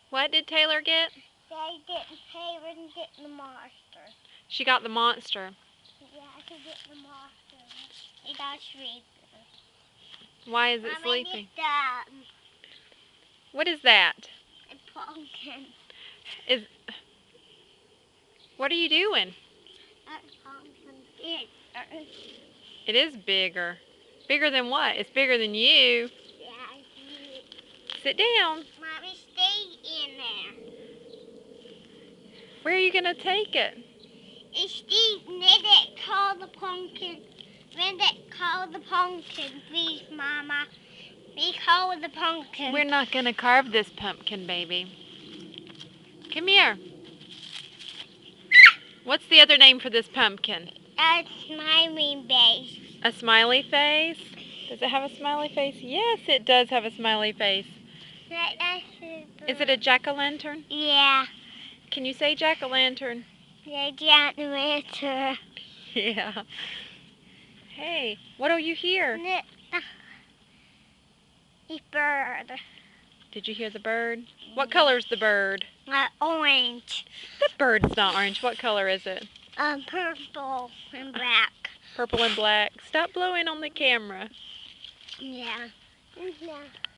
What did Taylor get? They didn't pay for getting the monster. She got the monster. Yeah, I could get the monster. It got sleeping. Why is it Mommy, sleeping? get that. What is that? A pumpkin. What are you doing? That pumpkin bigger. It is bigger. Bigger than what? It's bigger than you. Yeah, I see it. Sit down. Mommy, stay in there. Where are you going to take it? It's Steve. Let it call the pumpkin. Let it call the pumpkin, please, Mama. We call the pumpkin. We're not going to carve this pumpkin, baby. Come here. What's the other name for this pumpkin? A smiley face. A smiley face? Does it have a smiley face? Yes, it does have a smiley face. Is it a jack-o'-lantern? Yeah. Can you say jack-o'-lantern? The jack-o'-lantern. Yeah. Hey, what do you hear? The bird. Did you hear the bird? What color's the bird? Orange. The bird's not orange. What color is it? Purple and black. Purple and black. Stop blowing on the camera. Yeah. Yeah.